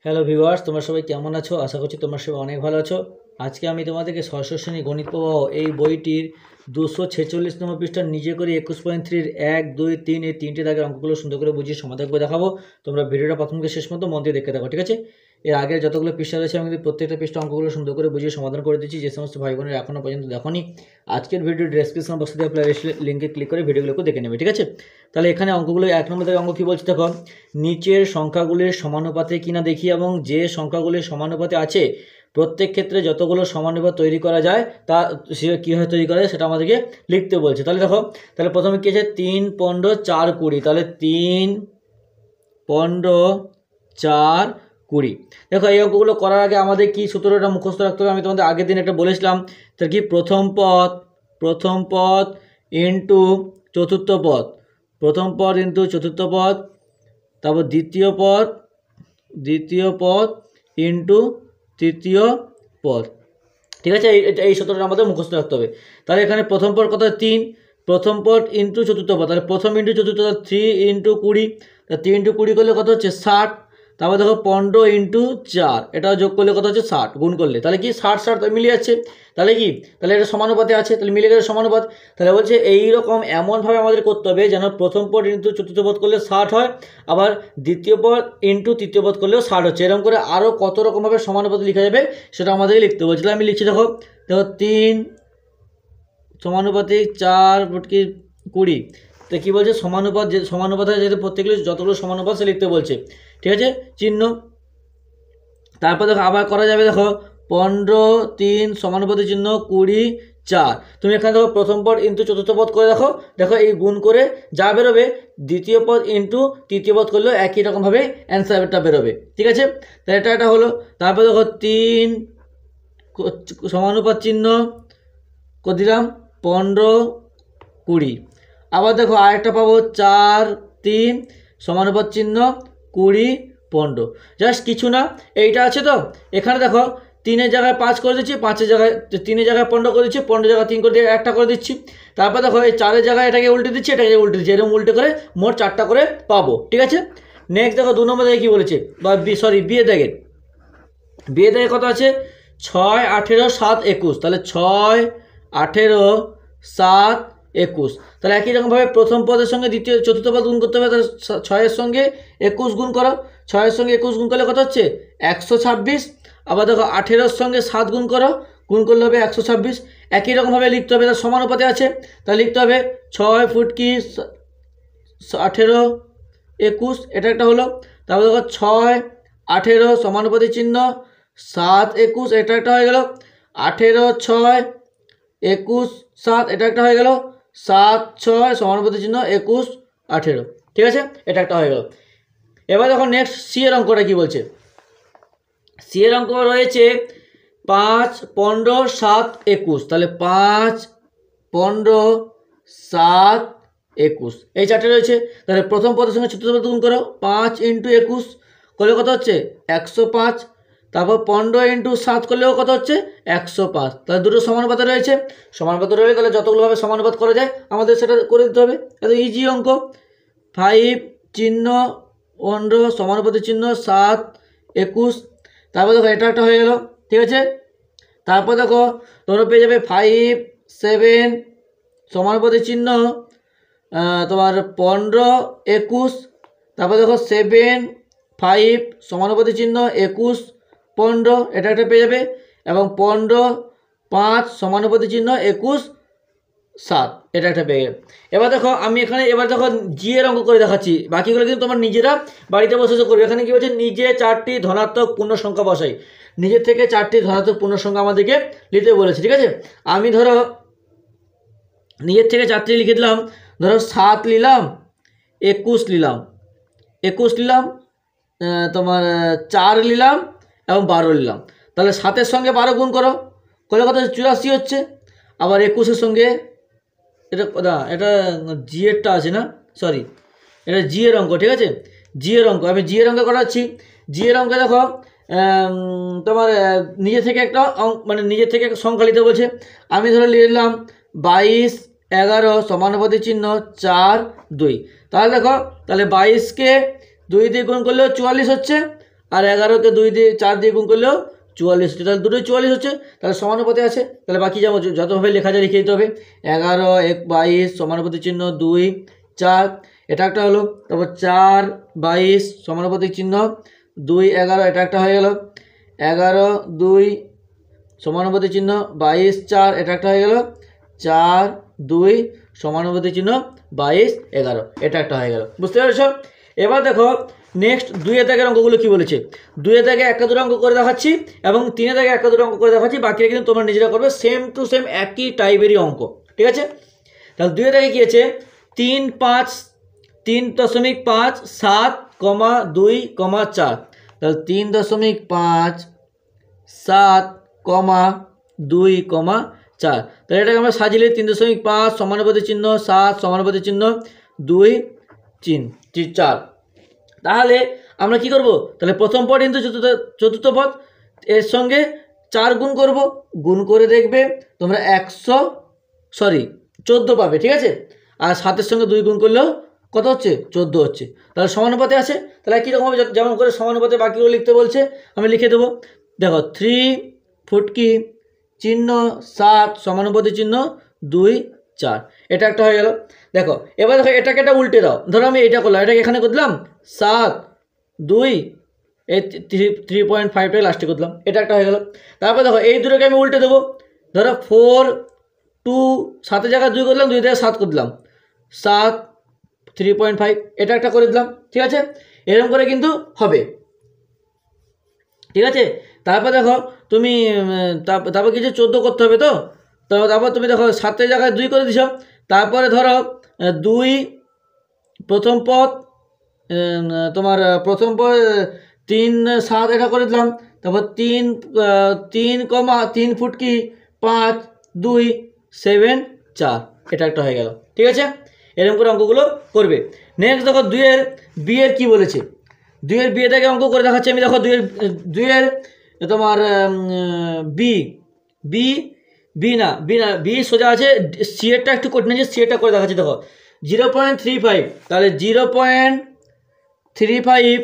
Hello viewers, তোমরা সবাই কেমন আছো? আশা করছি তোমরা সবাই অনেক ভালো আছো। আজকে আমি তোমাদেরকে ষষ্ঠ শ্রেণী গণিত প্রবাহ এই বইটির 246 নম্বর পৃষ্ঠার নিজে করে 21.3 1, 2, 3 এই তিনটে দাগের অঙ্কগুলো সুন্দর করে বুঝিয়ে সমাধান করে দেখাবো। তোমরা ভিডিওটা প্রথম থেকে শেষ পর্যন্ত মন দিয়ে দেখতে থাকো, ঠিক আছে? এর আগের যতগুলো পৃষ্ঠা রয়েছে আমি কিন্তু প্রত্যেকটা পৃষ্ঠা অঙ্কগুলো সুন্দর করে বুঝিয়ে সমাধান করে দিচ্ছি। যে সমস্ত ভাই বোনেরা এখনও পর্যন্ত দেখোনি, আজকের ভিডিও ডেসক্রিপশন বক্সে দেওয়া প্লেলিস্ট লিঙ্কে ক্লিক করে ভিডিওগুলোকে দেখে নেবে, ঠিক আছে? তাহলে এখানে অঙ্কগুলো 1 নম্বর অঙ্ক কী বলছে দেখো, নিচের সংখ্যাগুলির সমানুপাতে কিনা দেখি এবং যে সংখ্যাগুলির সমানুপাতে আছে প্রত্যেক ক্ষেত্রে যতগুলো সমানুপাত তৈরি করা যায় তা কীভাবে তৈরি করা যায় সেটা আমাদেরকে লিখতে বলছে। তাহলে দেখো, তাহলে প্রথমে কী আছে, 3, 15, 4, 20। তাহলে 3, 15, 4, 20। দেখো এই অঙ্কগুলো করার আগে আমাদের কি সূত্রটা মুখস্থ রাখতে হবে, আমি তোমাদের আগের দিন একটা বলেছিলাম। তার কি, প্রথম পদ ইন্টু চতুর্থ পদ, প্রথম পদ ইন্টু চতুর্থ পদ, তারপর দ্বিতীয় পদ ইন্টু তৃতীয় পদ, ঠিক আছে? এই সূত্রটা আমাদের মুখস্থ রাখতে হবে। তাহলে এখানে প্রথম পদ কত, 3, প্রথম পদ ইন্টু চতুর্থ পদ, তাহলে প্রথম ইন্টু চতুর্থ, 3 ইন্টু 20, 3 ইন্টু 20 করলে কত হচ্ছে 60। তারপর দেখো 15 ইন্টু 4, এটা যোগ করলে কত হচ্ছে 60, গুণ করলে তাহলে কি 60 মিলে যাচ্ছে। তাহলে কি, তাহলে এটা সমানুপাতে আছে, তাহলে মিলে গেলে সমানুপাত। তাহলে বলছে এইরকম এমনভাবে আমাদের করতে হবে যেন প্রথম পদ ইন্টু চতুর্থ পদ করলে 60 হয়, আবার দ্বিতীয় পদ ইন্টু তৃতীয় পদ করলেও 60 হচ্ছে। এরকম করে আরও কত রকমভাবে সমানুপাত লেখা যাবে সেটা আমাদেরকে লিখতে বলছিল। আমি লিখছি, দেখো 3 সমানুপাতিক 4 ফুটকি 20। তো কী বলছে, সমানুপাত, যে সমানুপাত হয় যেহেতু প্রত্যেকগুলো যতগুলো সমানুপাত সে লিখতে বলছে, ঠিক আছে? চিহ্ন। তারপর দেখো আবার করা যাবে, দেখো 15, 3 সমানুপাতি চিহ্ন 20, 4। তুমি এখানে দেখো প্রথম পদ ইন্টু চতুর্থ পদ করে দেখো, এই গুণ করে যা বেরোবে দ্বিতীয় পদ ইন্টু তৃতীয় পদ করলেও একই রকমভাবে অ্যান্সারটা বেরোবে, ঠিক আছে? তাহলে এটা হলো। তারপর দেখো 3 সমানুপাত চিহ্ন করে দিলাম 15, 20। আবার দেখো আরেকটা পাবো 4, 3 সমানুপাত চিহ্ন 20, 15। জাস্ট কিছু না, এইটা আছে তো। এখানে দেখো 3-এর জায়গায় 5 করে দিচ্ছি, 5-এর জায়গায় 3-এর জায়গায় 15 করে দিচ্ছি, 15 জায়গায় 3 করে দিয়ে একটা করে দিচ্ছি। তারপর দেখো এই 4-এর জায়গায় এটাকে উল্টে দিচ্ছি, এটাকে উল্টে দিচ্ছি, এরকম উল্টে করে মোট 4টা করে পাবো, ঠিক আছে? নেক্সট দেখো 2 নম্বর দেখে কী বলেছে, বা বিয়ে দাগের কত আছে, 6, 18, 7, 21। তাহলে 6, 18, 7, 21। তাহলে একই রকমভাবে প্রথম পদের সঙ্গে দ্বিতীয় চতুর্থ পদ গুণ করতে হবে। তাহলে 6-এর সঙ্গে 21 গুণ করো, 6-এর সঙ্গে 21 গুণ করলে কত হচ্ছে 126। আবার দেখো 18-এর সঙ্গে 7 গুণ করো, গুণ করলে হবে 126। একই রকমভাবে লিখতে হবে, তার সমানুপাতে আছে, তাহলে লিখতে হবে 6 ফুটকি 18, 21, এটা একটা হলো। তারপর দেখো 6, 18 সমানুপাতি চিহ্ন 7, 21, এটা একটা হয়ে গেল। 18, 6, 21, 7, এটা একটা হয়ে গেল। 7, 6 সমানুপাতি চিহ্ন 21, 18, ঠিক আছে? এটা একটা হয়ে গেল। এবার দেখো নেক্সট সি এর অঙ্কটা কী বলছে। সি এর অঙ্ক রয়েছে 5, 15, 7, 21। তাহলে 5, 15, 7, 21 এই 4টে রয়েছে। তাহলে প্রথম পদের সঙ্গে চতুর্থ পদ গুণ করো, 5 ইন্টু 21 করলে কত হচ্ছে 105। তারপর 15 ইন্টু 7 করলেও কত হচ্ছে 105। তাহলে দুটো সমানুপাতে রয়েছে, সমানুপাতে রয়েছে, তাহলে যতগুলোভাবে সমানুপাত করা যায় আমাদের সেটা করে দিতে হবে। এত ইজি অঙ্ক। 5 চিহ্ন 15 সমানুপাতি চিহ্ন 7, 21। তারপর দেখো এটা একটা হয়ে গেল, ঠিক আছে? তারপর দেখো তোমরা পেয়ে যাবে 5, 7 সমানুপাতি চিহ্ন তোমার 15, 21। তারপর দেখো 7, 5 সমানুপাতি চিহ্ন 21, 15, এটা একটা পেয়ে যাবে। এবং 15, 5 সমানুপাতি চিহ্ন 21, 7, এটা একটা পেয়ে যাবে। এবার দেখো আমি এখানে দেখো জি এর অঙ্ক করে দেখাচ্ছি, বাকিগুলো কিন্তু তোমার নিজেরা বাড়িতে বসে করবে। এখানে কী বলছে, নিজে 4টি ধনাত্মক পূর্ণ সংখ্যা বসাই, নিজের থেকে 4টি ধনাত্মক পূর্ণ সংখ্যা আমাদেরকে লিখতে বলেছে, ঠিক আছে? আমি ধরো নিজের থেকে 4টি লিখে দিলাম, ধরো 7 নিলাম, 21 নিলাম, তোমার 4 নিলাম এবং 12 নিলাম। তাহলে 7-এর সঙ্গে 12 গুণ করো, করলে কত 84 হচ্ছে। আবার 21-এর সঙ্গে এটা জি এরটা আছে না, সরি এটা জি এর অঙ্ক, ঠিক আছে? জি এর অঙ্ক, আমি জি এর অঙ্ক করাচ্ছি। জি এর অঙ্কে দেখো তোমার নিজে থেকে একটা নিজের থেকে একটা সংখ্যা নিতে বলছে। আমি ধরে নিলাম 22, 11 সমানুপাতি চিহ্ন 4, 2। তাহলে দেখো, তাহলে 22কে 2 দিয়ে গুণ করলেও 44 হচ্ছে, আর 11কে 2 দিয়ে 4 দিয়ে গুণ করলেও 44 হচ্ছে, তাহলে দুটোই 44 হচ্ছে, তাহলে সমানুপাতে আছে। তাহলে বাকি যাবো যতভাবে লেখা যায় লিখে দিতে হবে। 11 1 22 সমানুপাতিক চিহ্ন 2 4, এটা একটা হলো। তারপর 4 22 সমানুপাতিক চিহ্ন 2 11, এটা একটা হয়ে গেল। 11 2 সমানুপাতিক চিহ্ন 22 4, এটা একটা হয়ে গেল। 4 2 সমানুপাতিক চিহ্ন 22 11, এটা একটা হয়ে গেল। বুঝতে পেরেছো? এবার দেখো নেক্সট 2 দাগের অঙ্কগুলো কি বলেছে। 2 দাগে একটা দুটো অঙ্ক করে দেখাচ্ছি এবং 3 দাগে একটা দুটো অঙ্ক করে দেখাচ্ছি, বাকিটা কিন্তু তোমরা নিজেরা করবে, সেম টু সেম একই টাইপেরই অঙ্ক, ঠিক আছে? তাহলে 2 দাগে কি আছে, 3 5 3.5 7, 2, 4, তাহলে 3.5 7, 2, 4, তাহলে এটাকে আমরা সাজিলে 3.5 সমানুপাতিক চিহ্ন 7 সমানুপাতিক চিহ্ন 2 4। তাহলে আমরা কি করব, তাহলে প্রথম পদ ইন্টু চতুর্থ পদ, এর সঙ্গে 4 গুণ করব, গুণ করে দেখবে তোমরা 14 পাবে, ঠিক আছে? আর 7-এর সঙ্গে 2 গুণ করলেও কত হচ্ছে, 14 হচ্ছে। তাহলে সমানুপাতে আছে। তাহলে কীরকমভাবে যেমন করে সমানুপাতে বাকিগুলো লিখতে বলছে আমি লিখে দেবো। দেখো 3 ফুটকি চিহ্ন 7 সমানুপাতিক চিহ্ন 2 4, এটা একটা হয়ে গেল। দেখো এবার দেখো এটাকে এটা উল্টে দাও, ধরো আমি এটা করলাম, এটাকে এখানে করলাম 7 2 এই 3.5টাকে লাস্টে করলাম, এটা একটা হয়ে গেল। তারপর দেখো এই দুটোকে আমি উল্টে দেবো, ধরো 4 2 7-এর জায়গায় 2 করলাম, 2 থেকে 7 করে দিলাম, 7 3.5, এটা একটা করে দিলাম, ঠিক আছে? এরকম করে কিন্তু হবে, ঠিক আছে? তারপর দেখো তুমি তারপর কিছু 14 করতে হবে, তো তারপর তুমি দেখো 7-এর জায়গায় 2 করে দিছ, তারপরে ধরো 2 প্রথম পদ, তোমার প্রথম পদ 3 7 এটা করে দিলাম, তারপর 3 ফুটকি 5 2 7 4, এটা একটা হয়ে গেল, ঠিক আছে? এরকম করে অঙ্কগুলো করবে। নেক্সট দেখো 2-এর বিয়ের কি বলেছে, 2-এর বিয়েটাকে অঙ্ক করে দেখাচ্ছি আমি। দেখো 2-এর তোমার বি সোজা আছে, সি এরটা একটু কঠিন আছে, সি এরটা করে দেখাচ্ছি। দেখো 0.35, তাহলে 0.35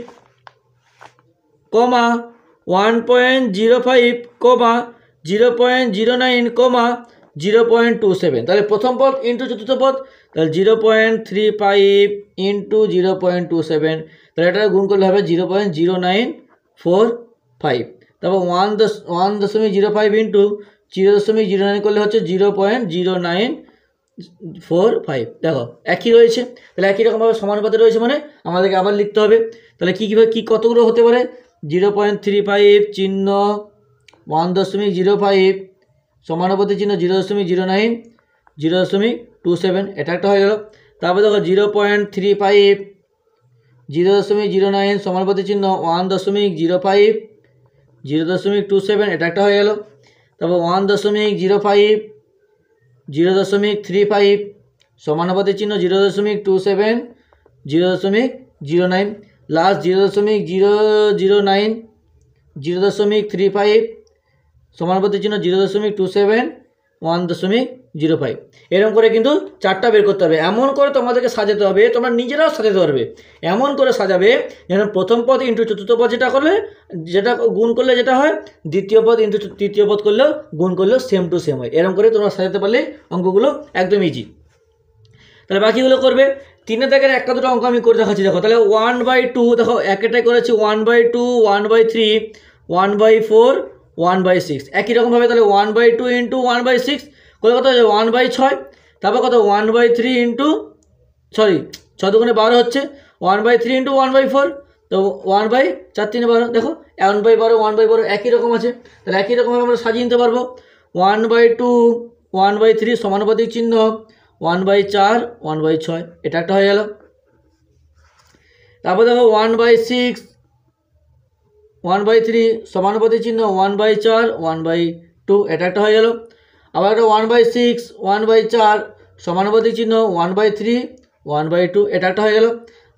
1.05 0.09 0.27, তাহলে প্রথম পদ ইন্টু চতুর্থ পদ, তাহলে 0.35 ইন্টু 0.27, তাহলে এটা গুণ করলে হবে 0.0945, তারপর 1.05 ইন্টু 0.09 করলে হচ্ছে 0.0945। দেখো একই রয়েছে, তাহলে একই রকমভাবে সমানুপাতে রয়েছে, মানে আমাদেরকে আবার লিখতে হবে। তাহলে কীভাবে কী কতগুলো হতে পারে, 0.35 চিহ্ন 1.05 সমানুপাতিক চিহ্ন 0.09 0.27, এটা একটা হয়ে গেল। তারপর দেখো 0.35 0.09 সমানুপাতিক চিহ্ন 1.05 0.27, এটা একটা হয়ে গেল। তারপর 1.05 0.35 সমানুপাতিক চিহ্ন 0.27 0.09, লাস্ট 0.009 0.35 সমানুপাতিক চিহ্ন 0.27 1.05, এরকম করে কিন্তু 4টা বের করতে হবে। এমন করে তোমাদেরকে সাজাতে হবে, তোমরা নিজেরাও সাজাতে পারবে, এমন করে সাজাবে যেন প্রথম পদ ইন্টু চতুর্থ পদ যেটা করলে, যেটা গুণ করলে যেটা হয়, দ্বিতীয় পদ ইন্টু তৃতীয় পদ করলেও গুণ করলেও সেম টু সেম হয়। এরকম করে তোমরা সাজাতে পারলে অঙ্কগুলো একদম ইজি। তাহলে বাকিগুলো করবে। 3 দাগের একটা দুটো অঙ্ক আমি করে দেখাচ্ছি। দেখো তাহলে 1/2, দেখো একটাই করেছি 1/2 1/3 1/4 1/6, একই রকমভাবে তাহলে 1/2 ইন্টু 1/6 করে কত হচ্ছে 1/6, তারপর কত 1/3 ইন্টু 6 দুগুণে 12 হচ্ছে, 1/3 ইন্টু 1/4, তো 1/4 3 12, দেখো 1/12 1/12 একই রকম আছে, তাহলে একই রকমভাবে আমরা সাজিয়ে নিতে পারবো। 1/2 1/3 সমানুপাতিক চিহ্ন 1/4 1/6, এটা একটা হয়ে গেল। তারপর দেখো 1/6 1/3 সমানুপাতিক চিহ্ন 1/4 1/2, এটা একটা হয়ে গেল। আবার একটা 1/6 1/4 সমানুপাতিক চিহ্ন 1/3 1/2, এটা একটা হয়ে গেল।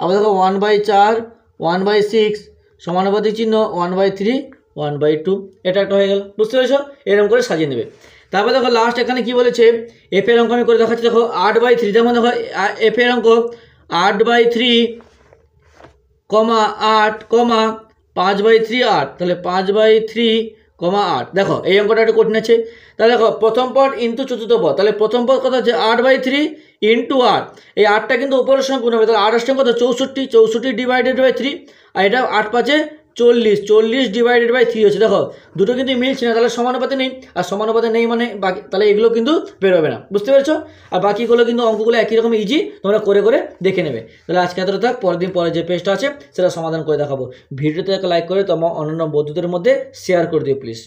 আবার দেখো 1/4 1/6 সমানুপাতিক চিহ্ন 1/3 1/2, এটা একটা হয়ে গেল। বুঝতে পেরেছো? এরকম করে সাজিয়ে নেবে। তারপর দেখো লাস্ট এখানে কি বলেছে, এফ এর অঙ্ক আমি করে দেখাচ্ছি। দেখো 8/3, যেমন দেখো এফ এর অঙ্ক 8/3 8 5/3 8, তাহলে 5/3, 8। দেখো এই অঙ্কটা একটু কঠিন আছে। তাহলে দেখো প্রথম পদ ইন্টু চতুর্থ পদ, তাহলে প্রথম পদ কত হচ্ছে 8/3 ইন্টু 8, এই 8টা কিন্তু উপরের সঙ্গে গুণ হবে, তাহলে 8 আসছে কত 64, 64 ডিভাইডেড বাই 3, আর এটা 8 5 40, 40 ডিভাইডেড বাই 3 হচ্ছে। দেখো দুটো কিন্তু মিলছে না, তাহলে সমানুপাতে নেই, আর সমানুপাতে নেই মানে বাকি, তাহলে এগুলো কিন্তু বেরোবে না, বুঝতে পেরেছো? আর বাকিগুলো কিন্তু অঙ্কগুলো একই রকম ইজি, তোমরা করে করে দেখে নেবে। তাহলে আজকে এতটা থাক, পরের দিন পরে যে পেজটা আছে সেটা সমাধান করে দেখাবো। ভিডিওতে একটা লাইক করে তোমার অন্যান্য বন্ধুদের মধ্যে শেয়ার করে দিও প্লিজ।